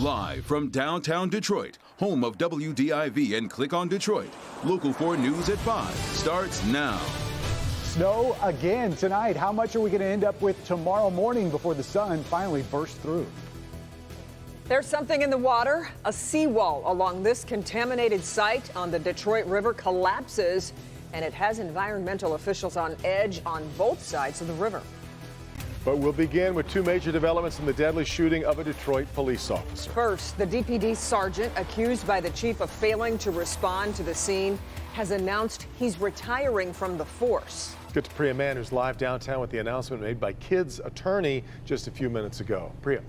Live from downtown Detroit, home of WDIV and Click on Detroit, Local 4 News at 5 starts now. Snow again tonight. How much are we going to end up with tomorrow morning before the sun finally bursts through? There's something in the water. A seawall along this contaminated site on the Detroit River collapses, and it has environmental officials on edge on both sides of the river. But we'll begin with two major developments in the deadly shooting of a Detroit police officer. First, the DPD sergeant accused by the chief of failing to respond to the scene has announced he's retiring from the force. Get to Priya Mann, who's live downtown with the announcement made by Kidd's attorney just a few minutes ago. Priya.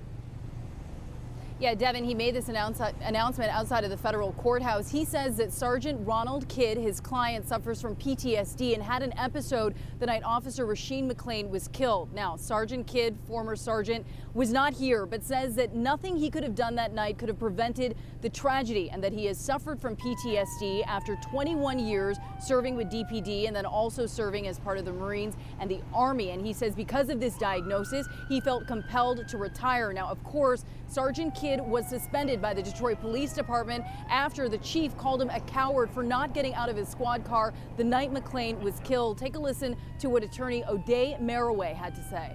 Yeah, Devin, he made this announcement outside of the federal courthouse. He says that Sergeant Ronald Kidd, his client, suffers from PTSD and had an episode the night Officer Rashean McClain was killed. Now, Sergeant Kidd, former sergeant, was not here, but says that nothing he could have done that night could have prevented the tragedy, and that he has suffered from PTSD after 21 years serving with DPD and then also serving as part of the Marines and the Army. And he says because of this diagnosis, he felt compelled to retire. Now, of course, Sergeant Kidd was suspended by the Detroit Police Department after the chief called him a coward for not getting out of his squad car the night McClain was killed. Take a listen to what attorney O'Day Maraway had to say.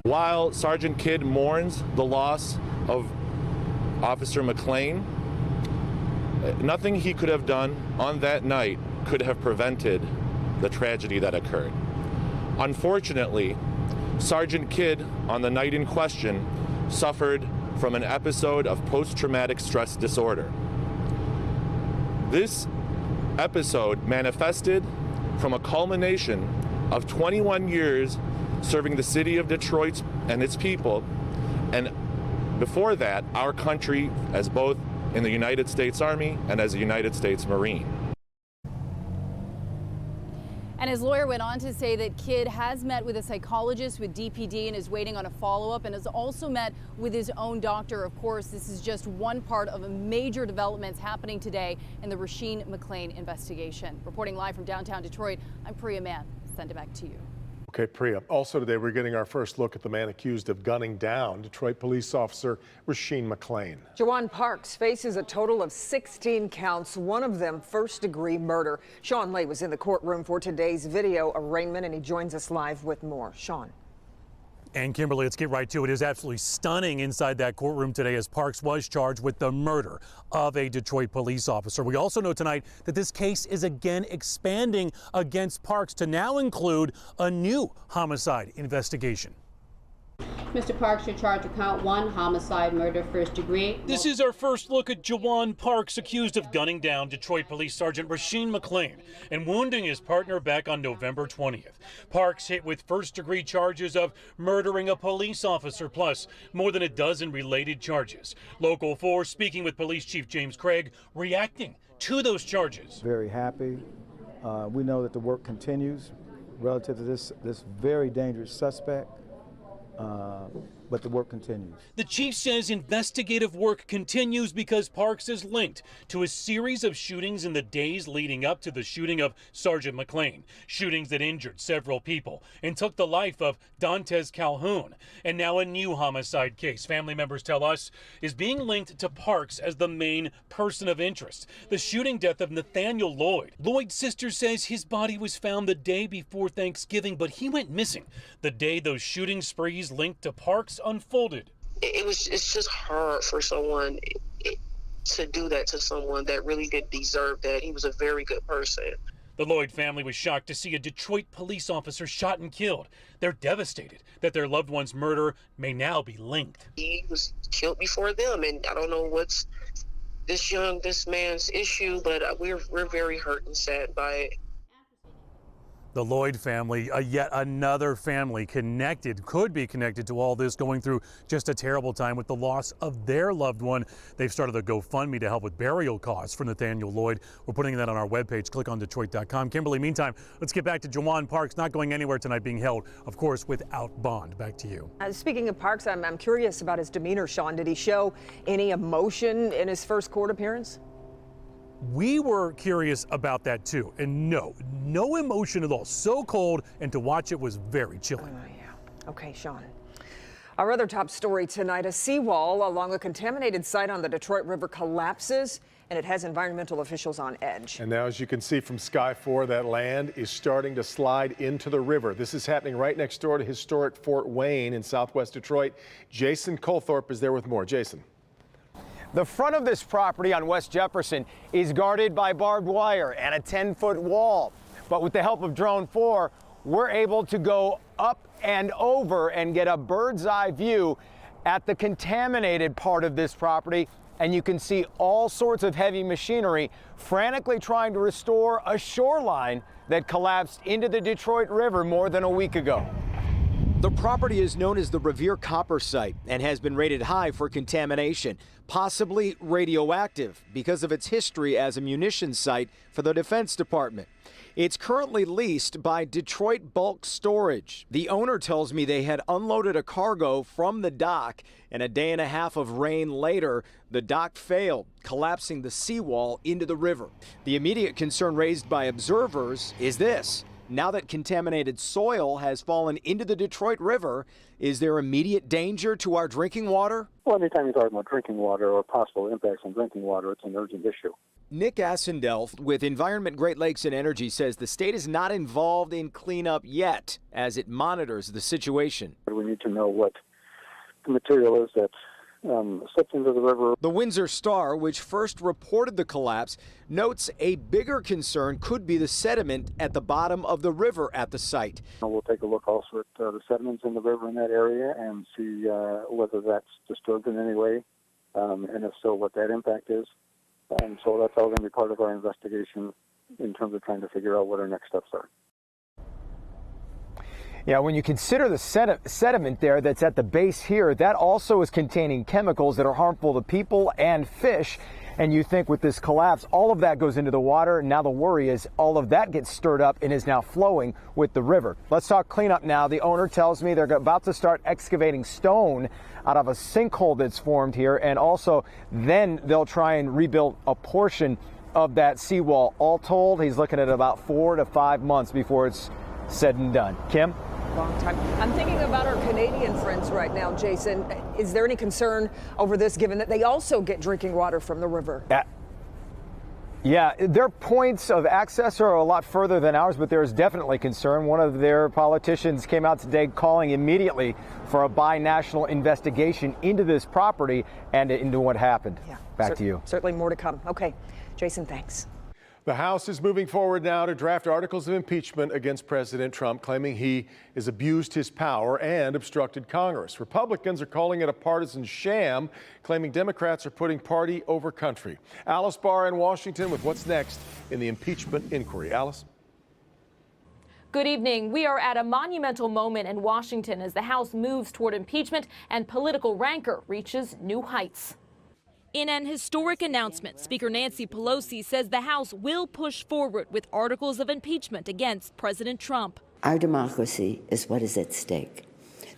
While Sergeant Kidd mourns the loss of Officer McClain, nothing he could have done on that night could have prevented the tragedy that occurred. Unfortunately, Sergeant Kidd, on the night in question, suffered from an episode of post-traumatic stress disorder. This episode manifested from a culmination of 21 years serving the city of Detroit and its people, and before that, our country as both in the United States Army and as a United States Marine. And his lawyer went on to say that Kidd has met with a psychologist with DPD and is waiting on a follow-up, and has also met with his own doctor. Of course, this is just one part of major developments happening today in the Rashean McClain investigation. Reporting live from downtown Detroit, I'm Priya Mann. Send it back to you. Okay, Priya. Also today, we're getting our first look at the man accused of gunning down Detroit police officer Rashean McClain. Juwan Parks faces a total of 16 counts, one of them first-degree murder. Sean Lay was in the courtroom for today's video arraignment, and he joins us live with more. Sean. And Kimberly, let's get right to it. It is absolutely stunning inside that courtroom today as Parks was charged with the murder of a Detroit police officer. We also know tonight that this case is again expanding against Parks to now include a new homicide investigation. Mr. Parks, you're charged with count 1, homicide, murder, first degree. This is our first look at Juwan Parks, accused of gunning down Detroit Police Sergeant Rashean McClain and wounding his partner back on November 20th. Parks hit with first-degree charges of murdering a police officer, plus more than a dozen related charges. Local 4 speaking with Police Chief James Craig, reacting to those charges. Very happy. We know that the work continues relative to this very dangerous suspect. But the work continues. The chief says investigative work continues because Parks is linked to a series of shootings in the days leading up to the shooting of Sergeant McClain. Shootings that injured several people and took the life of Dantes Calhoun. And now a new homicide case, family members tell us, is being linked to Parks as the main person of interest. The shooting death of Nathaniel Lloyd. Lloyd's sister says his body was found the day before Thanksgiving, but he went missing the day those shooting sprees linked to Parks unfolded. It's just hard for someone to do that to someone that really didn't deserve that. He was a very good person. The Lloyd family was shocked to see a Detroit police officer shot and killed. They're devastated that their loved one's murder may now be linked. He was killed before them, and I don't know what's this man's issue, but we're very hurt and sad by it. The Lloyd family, yet another family could be connected to all this, going through just a terrible time with the loss of their loved one. They've started a GoFundMe to help with burial costs for Nathaniel Lloyd. We're putting that on our webpage, clickondetroit.com. Kimberly, meantime, let's get back to Juwan Parks, not going anywhere tonight, being held, of course, without bond. Back to you. Speaking of Parks, I'm curious about his demeanor, Sean. Did he show any emotion in his first court appearance? We were curious about that too, and no emotion at all. So cold, and to watch it was very chilling. Yeah. Okay, Sean. Our other top story tonight, a seawall along a contaminated site on the Detroit River collapses, and it has environmental officials on edge. And now, as you can see from Sky 4, that land is starting to slide into the river. This is happening right next door to historic Fort Wayne in southwest Detroit. Jason Colthorpe is there with more. Jason. The front of this property on West Jefferson is guarded by barbed wire and a 10-foot wall. But with the help of Drone 4, we're able to go up and over and get a bird's eye view at the contaminated part of this property. And you can see all sorts of heavy machinery frantically trying to restore a shoreline that collapsed into the Detroit River more than a week ago. The property is known as the Revere Copper Site and has been rated high for contamination, possibly radioactive because of its history as a munitions site for the Defense Department. It's currently leased by Detroit Bulk Storage. The owner tells me they had unloaded a cargo from the dock, and a day and a half of rain later, the dock failed, collapsing the seawall into the river. The immediate concern raised by observers is this. Now that contaminated soil has fallen into the Detroit River, is there immediate danger to our drinking water? Well, anytime you're talking about drinking water or possible impacts on drinking water, it's an urgent issue. Nick Assendelf with Environment Great Lakes and Energy says the state is not involved in cleanup yet as it monitors the situation. We need to know what the material is that slipped into the river. The Windsor Star, which first reported the collapse, notes a bigger concern could be the sediment at the bottom of the river at the site. We'll take a look also at the sediments in the river in that area and see whether that's disturbed in any way, and if so, what that impact is. So that's all going to be part of our investigation in terms of trying to figure out what our next steps are. Yeah, when you consider the sediment there that's at the base here, that also is containing chemicals that are harmful to people and fish. And you think with this collapse, all of that goes into the water. Now the worry is all of that gets stirred up and is now flowing with the river. Let's talk cleanup now. The owner tells me they're about to start excavating stone out of a sinkhole that's formed here. And also then they'll try and rebuild a portion of that seawall. All told, he's looking at about 4 to 5 months before it's said and done. Kim? Long time. I'm thinking about our Canadian friends right now, Jason. Is there any concern over this, given that they also get drinking water from the river? Yeah, their points of access are a lot further than ours, but there's definitely concern. One of their politicians came out today calling immediately for a binational investigation into this property and into what happened. Yeah, Back to you. Certainly more to come. Okay, Jason, thanks. The House is moving forward now to draft articles of impeachment against President Trump, claiming he has abused his power and obstructed Congress. Republicans are calling it a partisan sham, claiming Democrats are putting party over country. Alice Barr in Washington with what's next in the impeachment inquiry. Alice? Good evening. We are at a monumental moment in Washington as the House moves toward impeachment and political rancor reaches new heights. In an historic announcement, Speaker Nancy Pelosi says the House will push forward with articles of impeachment against President Trump. Our democracy is what is at stake.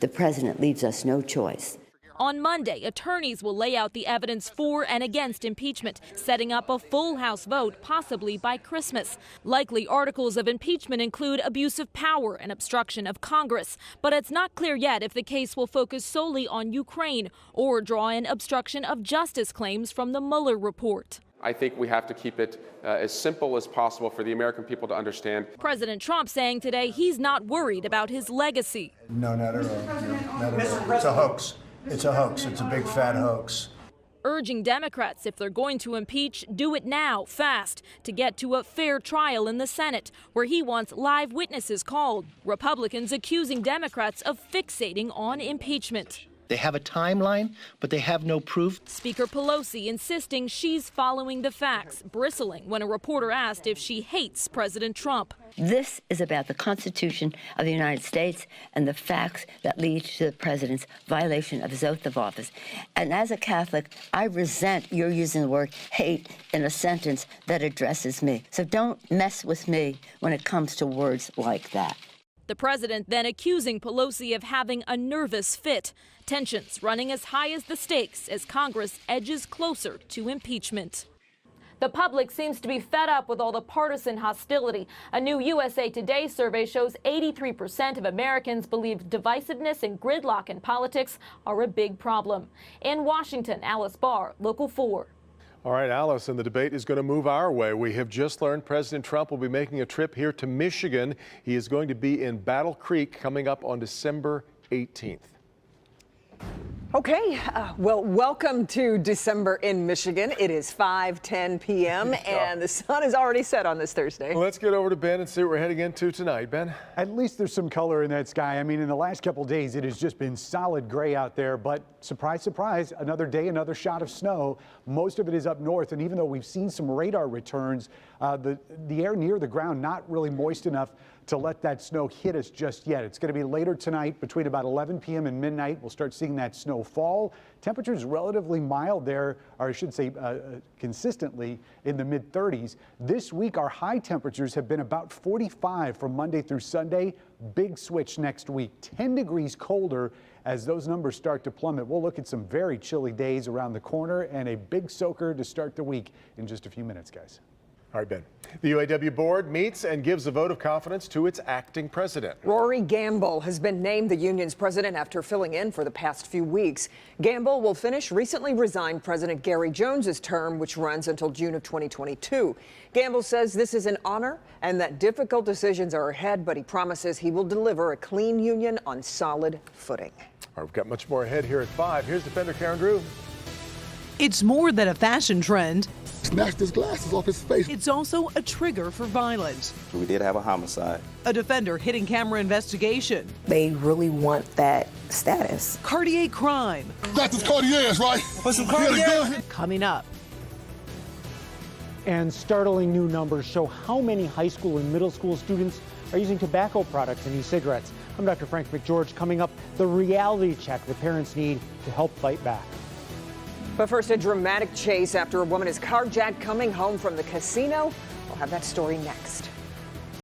The president leaves us no choice. On Monday, attorneys will lay out the evidence for and against impeachment, setting up a full House vote, possibly by Christmas. Likely articles of impeachment include abuse of power and obstruction of Congress. But it's not clear yet if the case will focus solely on Ukraine or draw in obstruction of justice claims from the Mueller report. I think we have to keep it as simple as possible for the American people to understand. President Trump saying today he's not worried about his legacy. No, not at all. Not at all. It's a hoax. It's a hoax. It's a big fat hoax. Urging Democrats, if they're going to impeach, do it now, fast, to get to a fair trial in the Senate, where he wants live witnesses called. Republicans accusing Democrats of fixating on impeachment. They have a timeline, but they have no proof. Speaker Pelosi insisting she's following the facts, bristling when a reporter asked if she hates President Trump. This is about the Constitution of the United States and the facts that lead to the president's violation of his oath of office. And as a Catholic, I resent your using the word hate in a sentence that addresses me. So don't mess with me when it comes to words like that. The president then accusing Pelosi of having a nervous fit. Tensions running as high as the stakes as Congress edges closer to impeachment. The public seems to be fed up with all the partisan hostility. A new USA Today survey shows 83% of Americans believe divisiveness and gridlock in politics are a big problem. In Washington, Alice Barr, Local 4. All right, Alice, and the debate is going to move our way. We have just learned President Trump will be making a trip here to Michigan. He is going to be in Battle Creek coming up on December 18th. Okay, well, welcome to December in Michigan. It is 5:10 p.m. and the sun is already set on this Thursday. Well, let's get over to Ben and see what we're heading into tonight. Ben? At least there's some color in that sky. I mean, in the last couple of days, it has just been solid gray out there. But surprise, surprise, another day, another shot of snow. Most of it is up north. And even though we've seen some radar returns, the air near the ground not really moist enough to let that snow hit us just yet. It's going to be later tonight between about 11 p.m. and midnight. We'll start seeing that snow fall. Temperatures relatively mild there, or I should say consistently in the mid-30s. This week, our high temperatures have been about 45 from Monday through Sunday. Big switch next week, 10 degrees colder as those numbers start to plummet. We'll look at some very chilly days around the corner and a big soaker to start the week in just a few minutes, guys. All right, Ben. The UAW board meets and gives a vote of confidence to its acting president. Rory Gamble has been named the union's president after filling in for the past few weeks. Gamble will finish recently resigned President Gary Jones's term, which runs until June of 2022. Gamble says this is an honor and that difficult decisions are ahead, but he promises he will deliver a clean union on solid footing. All right, we've got much more ahead here at 5. Here's defender Karen Drew. It's more than a fashion trend. Snatched his glasses off his face. It's also a trigger for violence. We did have a homicide. A defender hidden camera investigation. They really want that status. Cartier crime. That's his Cartiers, right? Put some Cartier. Coming up. And startling new numbers show how many high school and middle school students are using tobacco products and e-cigarettes. I'm Dr. Frank McGeorge. Coming up, the reality check the parents need to help fight back. But first, a dramatic chase after a woman is carjacked coming home from the casino. We'll have that story next.